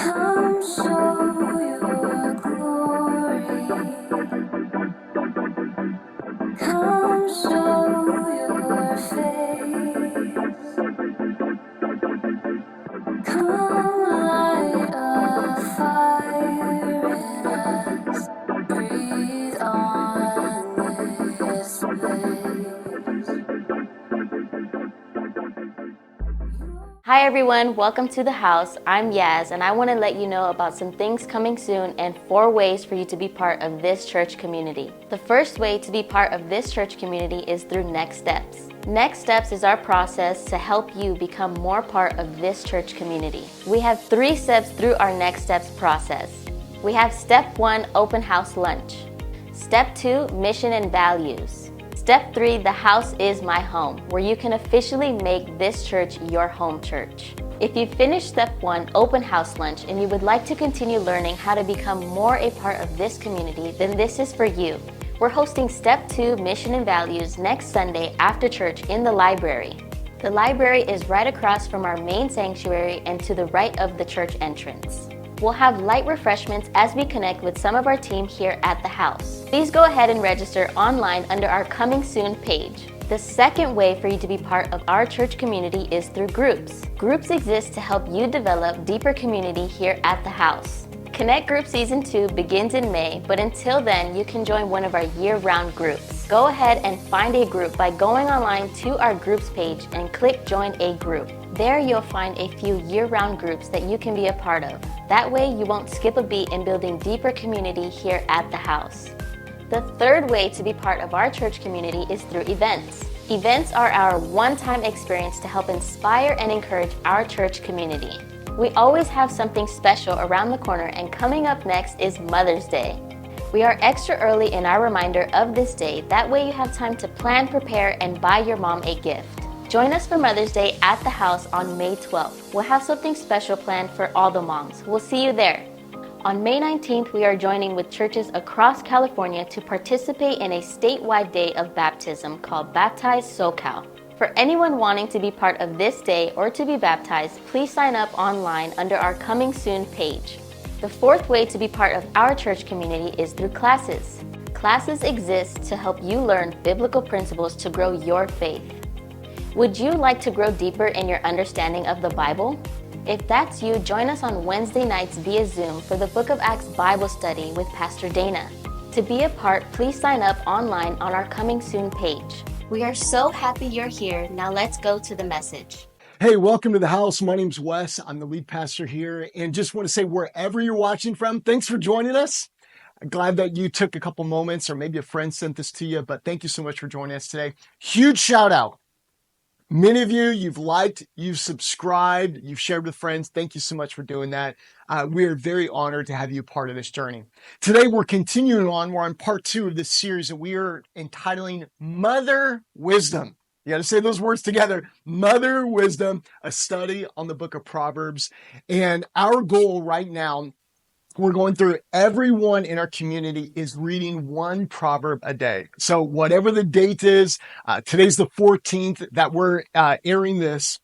Come show your glory. Come show your face. Come light a fire in us. Breathe on this place. Hi everyone, welcome to the house. I'm Yaz and I want to let you know about some things coming soon and 4 ways for you to be part of this church community. The first way to be part of this church community is through Next Steps. Next Steps is our process to help you become more part of this church community. We have 3 steps through our Next Steps process. We have Step 1, Open House Lunch. Step 2, Mission and Values. Step 3, The House is My Home, where you can officially make this church your home church. If you finished Step 1, Open House Lunch, and you would like to continue learning how to become more a part of this community, then this is for you. We're hosting Step 2, Mission and Values, next Sunday after church in the library. The library is right across from our main sanctuary and to the right of the church entrance. We'll have light refreshments as we connect with some of our team here at the house. Please go ahead and register online under our Coming Soon page. The second way for you to be part of our church community is through groups. Groups exist to help you develop deeper community here at the house. Connect Group Season 2 begins in May, but until then, you can join one of our year-round groups. Go ahead and find a group by going online to our groups page and click Join a Group. There you'll find a few year-round groups that you can be a part of. That way you won't skip a beat in building deeper community here at the house. The third way to be part of our church community is through events. Events are our one-time experience to help inspire and encourage our church community. We always have something special around the corner, and coming up next is Mother's Day. We are extra early in our reminder of this day. That way you have time to plan, prepare, and buy your mom a gift. Join us for Mother's Day at the house on May 12th. We'll have something special planned for all the moms. We'll see you there. On May 19th, we are joining with churches across California to participate in a statewide day of baptism called Baptize SoCal. For anyone wanting to be part of this day or to be baptized, please sign up online under our Coming Soon page. The fourth way to be part of our church community is through classes. Classes exist to help you learn biblical principles to grow your faith. Would you like to grow deeper in your understanding of the Bible? If that's you, join us on Wednesday nights via Zoom for the Book of Acts Bible study with Pastor Dana. To be a part, please sign up online on our Coming Soon page. We are so happy you're here. Now let's go to the message. Hey, welcome to the house. My name's Wes. I'm the lead pastor here, and just want to say wherever you're watching from, thanks for joining us. I'm glad that you took a couple moments, or maybe a friend sent this to you, but thank you so much for joining us today. Huge shout out. Many of you, you've liked, you've subscribed, you've shared with friends. Thank you so much for doing that. We are very honored to have you part of this journey. Today, we're continuing on. We're on part 2 of this series that we are entitling Mother Wisdom. You got to say those words together. Mother Wisdom, a study on the book of Proverbs. And our goal right now, we're going through, everyone in our community is reading 1 proverb a day. So whatever the date is, today's the 14th that we're airing this,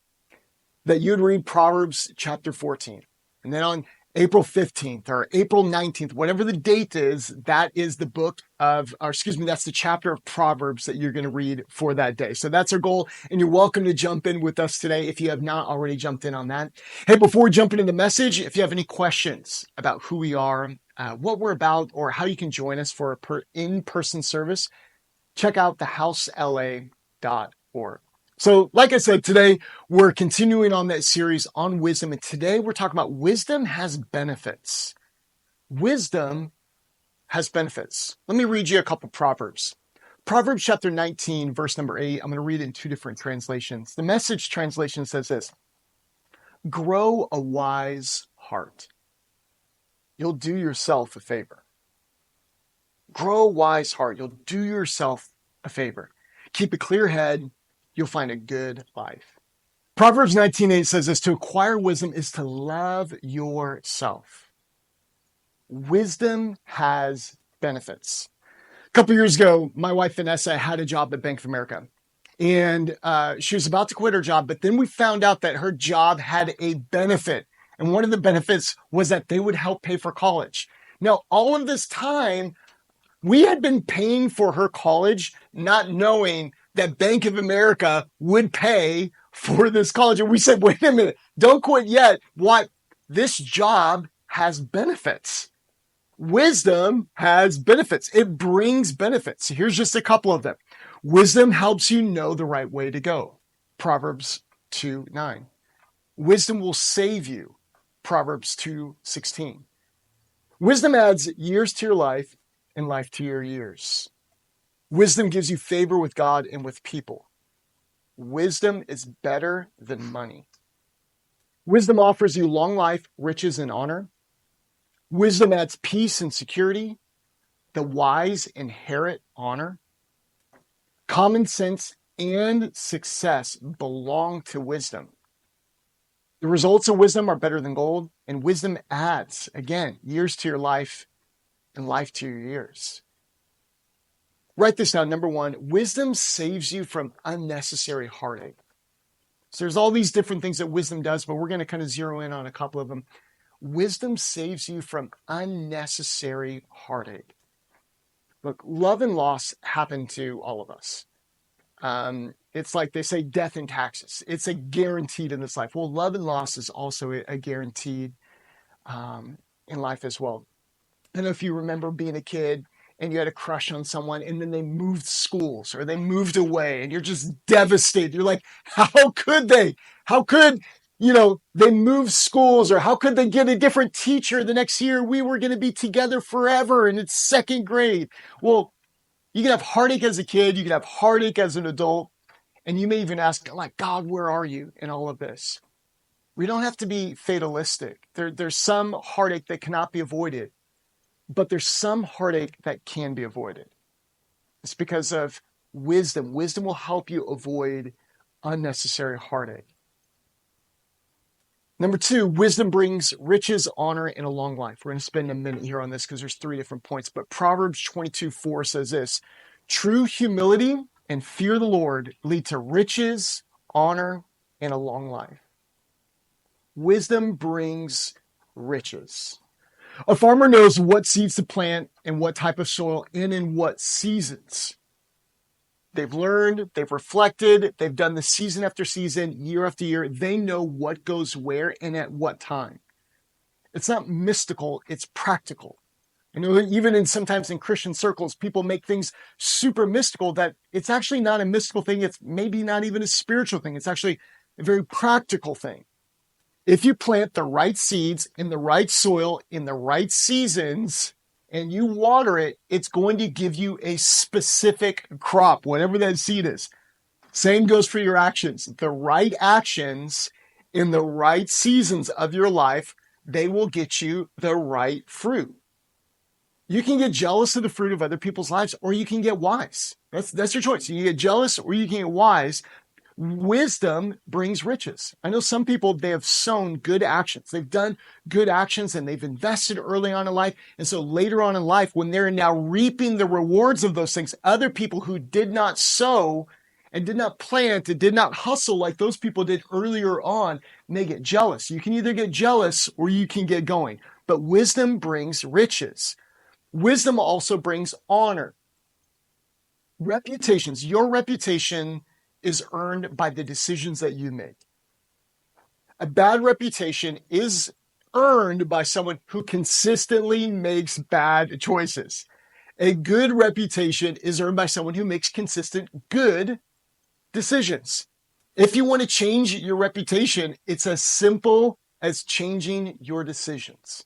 that you'd read Proverbs chapter 14. And then on April 15th or April 19th, whatever the date is, that is the that's the chapter of Proverbs that you're going to read for that day. So that's our goal. And you're welcome to jump in with us today if you have not already jumped in on that. Hey, before we jump into the message, if you have any questions about who we are, what we're about, or how you can join us for a in-person service, check out thehousela.org. So like I said, today we're continuing on that series on wisdom. And today we're talking about wisdom has benefits. Wisdom has benefits. Let me read you a couple Proverbs. Proverbs chapter 19, verse number 8. I'm going to read it in 2 different translations. The Message translation says this: grow a wise heart. You'll do yourself a favor. Grow a wise heart. You'll do yourself a favor. Keep a clear head. You'll find a good life. Proverbs 19:8 says this: to acquire wisdom is to love yourself. Wisdom has benefits. A couple years ago, my wife Vanessa had a job at Bank of America. And she was about to quit her job, but then we found out that her job had a benefit. And one of the benefits was that they would help pay for college. Now, all of this time, we had been paying for her college, not knowing that Bank of America would pay for this college. And we said, wait a minute, don't quit yet. Why? This job has benefits. Wisdom has benefits. It brings benefits. Here's just a couple of them. Wisdom helps you know the right way to go. Proverbs 2:9. Wisdom will save you. Proverbs 2:16. Wisdom adds years to your life and life to your years. Wisdom gives you favor with God and with people. Wisdom is better than money. Wisdom offers you long life, riches, and honor. Wisdom adds peace and security. The wise inherit honor. Common sense and success belong to wisdom. The results of wisdom are better than gold, and wisdom adds, again, years to your life and life to your years. Write this down. Number one, wisdom saves you from unnecessary heartache. So there's all these different things that wisdom does, but we're going to kind of zero in on a couple of them. Wisdom saves you from unnecessary heartache. Look, love and loss happen to all of us. It's like they say death and taxes. It's a guaranteed in this life. Well, love and loss is also a guaranteed in life as well. I don't know if you remember being a kid and you had a crush on someone and then they moved schools or they moved away and you're just devastated. You're like, how could they? How could, they move schools, or how could they get a different teacher the next year? We were going to be together forever and it's second grade. Well, you can have heartache as a kid. You can have heartache as an adult. And you may even ask, like, God, where are you in all of this? We don't have to be fatalistic. There's some heartache that cannot be avoided, but there's some heartache that can be avoided. It's because of wisdom. Wisdom will help you avoid unnecessary heartache. Number two, wisdom brings riches, honor, and a long life. We're going to spend a minute here on this because there's three different points. But Proverbs 22:4 says this: true humility and fear the Lord lead to riches, honor, and a long life. Wisdom brings riches. A farmer knows what seeds to plant and what type of soil and in what seasons. They've learned, they've reflected, they've done this season after season, year after year. They know what goes where and at what time. It's not mystical, it's practical. I know that even sometimes in Christian circles, people make things super mystical that it's actually not a mystical thing. It's maybe not even a spiritual thing. It's actually a very practical thing. If you plant the right seeds in the right soil in the right seasons and you water it, it's going to give you a specific crop, whatever that seed is. Same goes for your actions. The right actions in the right seasons of your life, they will get you the right fruit. You can get jealous of the fruit of other people's lives, or you can get wise. That's your choice. You can get jealous or you can get wise. Wisdom brings riches. I know some people, they have sown good actions. They've done good actions and they've invested early on in life. And so later on in life, when they're now reaping the rewards of those things, other people who did not sow and did not plant and did not hustle like those people did earlier on, may get jealous. You can either get jealous or you can get going. But wisdom brings riches. Wisdom also brings honor. Reputations. Your reputation is earned by the decisions that you make. A bad reputation is earned by someone who consistently makes bad choices. A good reputation is earned by someone who makes consistent good decisions. If you want to change your reputation, it's as simple as changing your decisions.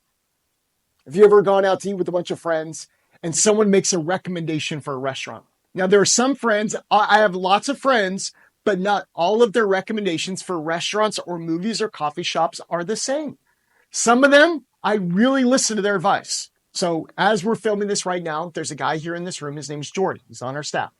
Have you ever gone out to eat with a bunch of friends and someone makes a recommendation for a restaurant? Now, there are some friends, I have lots of friends, but not all of their recommendations for restaurants or movies or coffee shops are the same. Some of them, I really listen to their advice. So as we're filming this right now, there's a guy here in this room. His name's Jordan. He's on our staff.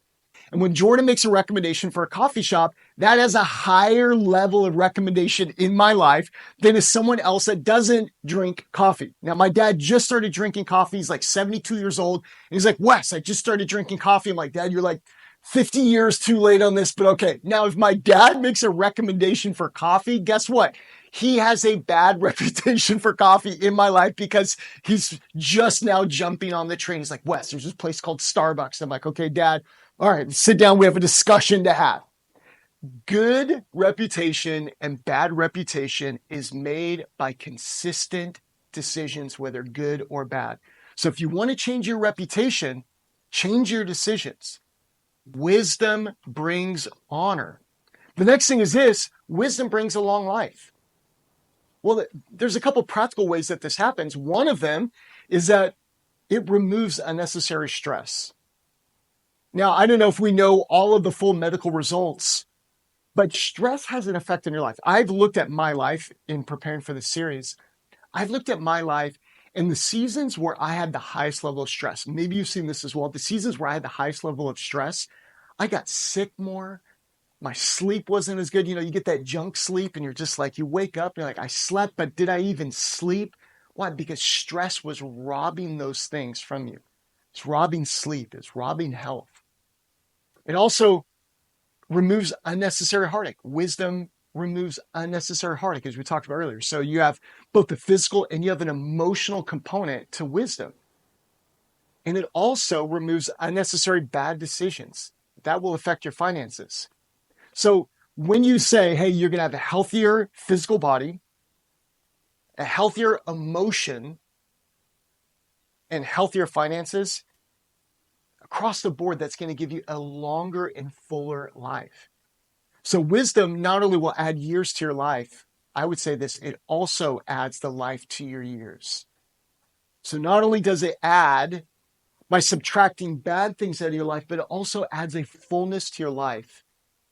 And when Jordan makes a recommendation for a coffee shop, that has a higher level of recommendation in my life than is someone else that doesn't drink coffee. Now, my dad just started drinking coffee. He's like 72 years old. And he's like, Wes, I just started drinking coffee. I'm like, Dad, you're like 50 years too late on this, but okay. Now, if my dad makes a recommendation for coffee, guess what? He has a bad reputation for coffee in my life because he's just now jumping on the train. He's like, Wes, there's this place called Starbucks. I'm like, okay, Dad, all right, sit down. We have a discussion to have. Good reputation and bad reputation is made by consistent decisions, whether good or bad. So if you want to change your reputation, change your decisions. Wisdom brings honor. The next thing is this: wisdom brings a long life. Well, there's a couple practical ways that this happens. One of them is that it removes unnecessary stress. Now, I don't know if we know all of the full medical results, but stress has an effect on your life. I've looked at my life in preparing for the series. I've looked at my life and the seasons where I had the highest level of stress. Maybe you've seen this as well. The seasons where I had the highest level of stress, I got sick more. My sleep wasn't as good. You know, you get that junk sleep and you're just like, you wake up and you're like, I slept, but did I even sleep? Why? Because stress was robbing those things from you. It's robbing sleep. It's robbing health. It also removes unnecessary heartache. Wisdom removes unnecessary heartache, as we talked about earlier. So you have both the physical and you have an emotional component to wisdom. And it also removes unnecessary bad decisions. That will affect your finances. So when you say, hey, you're going to have a healthier physical body, a healthier emotion, and healthier finances, across the board, that's going to give you a longer and fuller life. So wisdom not only will add years to your life, I would say this, it also adds the life to your years. So not only does it add by subtracting bad things out of your life, but it also adds a fullness to your life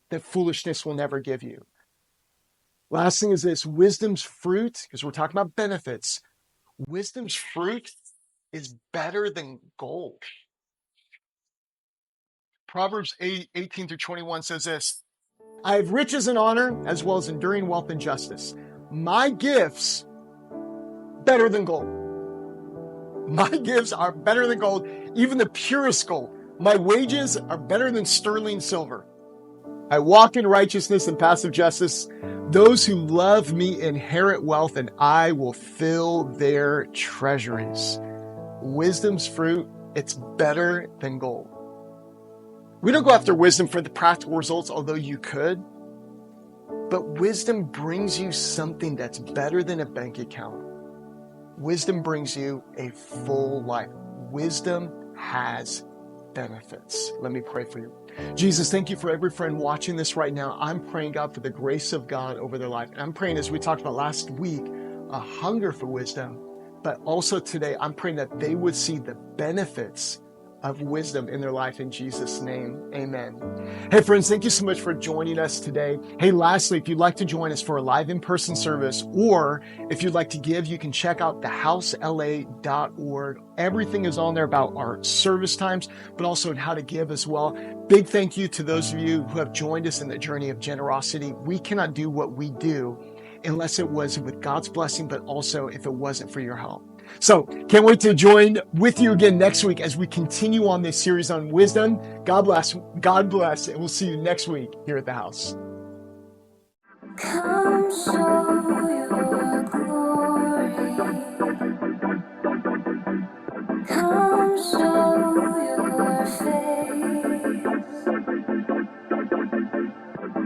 that foolishness will never give you. Last thing is this: wisdom's fruit, because we're talking about benefits, wisdom's fruit is better than gold. Proverbs 18 through 21 says this: I have riches and honor, as well as enduring wealth and justice. My gifts, better than gold. My gifts are better than gold, even the purest gold. My wages are better than sterling silver. I walk in righteousness and passive justice. Those who love me inherit wealth, and I will fill their treasuries. Wisdom's fruit, it's better than gold. We don't go after wisdom for the practical results, although you could. But wisdom brings you something that's better than a bank account. Wisdom brings you a full life. Wisdom has benefits. Let me pray for you. Jesus, thank you for every friend watching this right now. I'm praying, God, for the grace of God over their life. And I'm praying, as we talked about last week, a hunger for wisdom. But also today, I'm praying that they would see the benefits of wisdom in their life. In Jesus' name, amen. Hey friends, thank you so much for joining us today. Hey, lastly, if you'd like to join us for a live in-person service, or if you'd like to give, you can check out thehousela.org. Everything is on there about our service times, but also how to give as well. Big thank you to those of you who have joined us in the journey of generosity. We cannot do what we do unless it was with God's blessing, but also if it wasn't for your help. So can't wait to join with you again next week as we continue on this series on wisdom. God bless, and we'll see you next week here at the house. Come show your glory. Come show your face.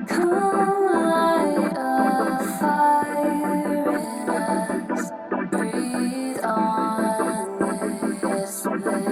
Come light a fire in us. Breathe on this place.